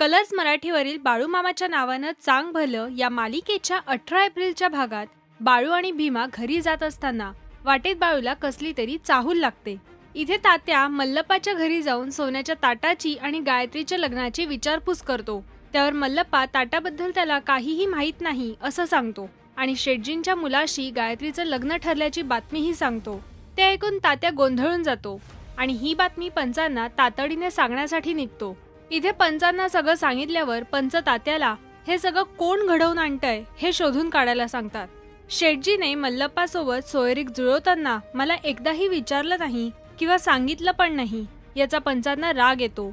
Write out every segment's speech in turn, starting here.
Colours मराठीवरील बाळूमामाच्या नावानं चांग भलं या मालिकेच्या 18 एप्रिलच्या भागात बाळू आणि भीमा घरी जात असताना वाटेत बाळूला कसली तरी चाहूल लागते। इथे तात्या मल्लप्पाच्या घरी जाऊन सोन्याच्या ताटाची आणि गायत्रीच्या लग्नाची विचारपूस करतो। त्यावर मल्लप्पा ताटाबद्दल त्याला काहीही माहित नाही असं सांगतो आणि शेटजींच्या मुलाशी गायत्रीचं लग्न ठरल्याची बातमीही सांगतो। ते ऐकून तात्या गोंधळून जातो आणि ही बातमी पंचांना तातडीने सांगण्यासाठी निघतो। इथे पंचांना सगळं सांगितल्यावर पंच तात्याला हे सगळं कोण घडवून आणतंय हे शोधून काढायला सांगतात। शेटजीने मल्लप्पा सोबत सोयरीक जुळवताना मला एकदाही विचारलं नाही किंवा सांगितलं पण नाही याचा पंचांना राग येतो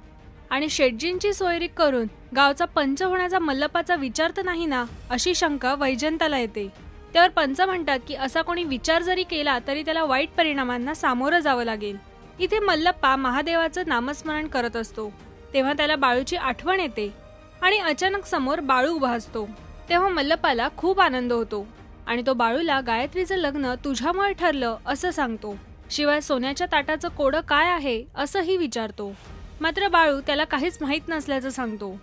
आणि शेटजींची सोयरीक करून गावचा पंच होण्याचा मल्लप्पाचा विचार तर नाही ना अशी शंका वैजयंताला येते। त्यावर पंच म्हणतात की असा कोणी विचार जरी केला तरी त्याला वाईट परिणामांना सामोरं जावं लागेल। इथे मल्लप्पा महादेवाचं नामस्मरण करत असतो तेव्हा त्याला बाळूची आठवण येते आणि अचानक समोर बाळू उभा असतो। तेव्हा मल्लप्पाला खूप आनंद होतो आणि तो बाळूला गायत्रीचं लग्न तुझ्यामुळे ठरलं असं सांगतो। शिवाय सोन्याच्या ताटाचं कोडं काय आहे असंही विचारतो। मात्र बाळू त्याला काहीच माहित नसल्याचं सांगतो।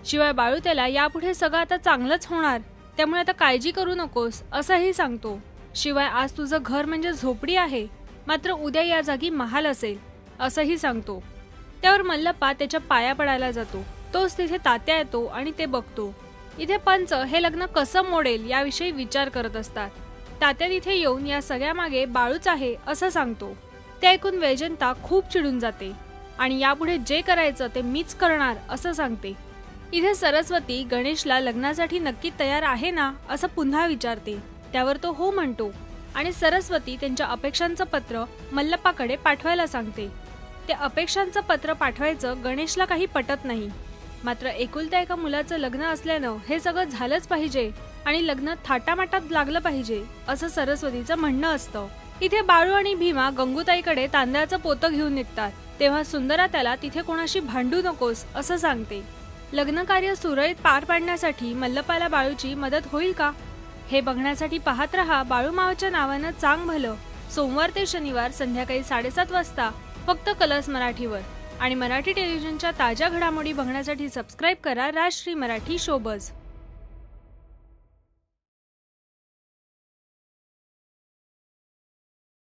शिवाय बाळू त्याला यापुढे सगळं आता चांगलंच होणार त्यामुळे आता काळजी करू नकोस असंही सांगतो। शिवाय आज तुझं घर म्हणजे झोपडी आहे मात्र उद्या या जागी महाल असेल असंही सांगतो। त्यावर मल्लप्पा त्याच्या पाया पडायला जातो। तोच तिथे तात्या येतो आणि ते बघतो। इथे पंच हे लग्न कसं मोडेल याविषयी विचार करत असतात। तात्या तिथे येऊन या सगळ्या मागे बाळूच आहे असं सांगतो। ते ऐकून वैजयंता खूप चिडून जाते आणि यापुढे जे करायचं ते मीच करणार असं सांगते। इथे सरस्वती गणेशला लग्नासाठी नक्की तयार आहे ना असं पुन्हा विचारते। त्यावर तो हो म्हणतो आणि सरस्वती त्यांच्या अपेक्षांचं पत्र मल्लप्पाकडे पाठवायला सांगते। ते अपेक्षांचं पत्र पाठवायचं गणेशला काही पटत नाही। मात्र एकुलत्या एका मुलाचं लग्न असल्यानं हे सगळं झालंच पाहिजे आणि लग्न थाटामाटात लागलं पाहिजे असं सरस्वतीचं म्हणणं असतं। इथे बाळू आणि भीमा गंगूताईकडे तांदळाचं पोतं घेऊन निघतात तेव्हा सुंदरा त्याला तिथे कोणाशी भांडू नकोस असं सांगते। लग्न कार्य सुरळीत पार पाडण्यासाठी मल्लप्पाला बाळूची मदत होईल का हे बघण्यासाठी पाहत रहा बाळूमामाच्या नावानं चांग भलं सोमवार ते शनिवार संध्याकाळी 7:30 वाजता फक्त कलर्स मराठीवर। आणि मराठी टेलिव्हिजनच्या ताज्या घडामोडी बघण्यासाठी सबस्क्राईब करा राजश्री मराठी शोबज।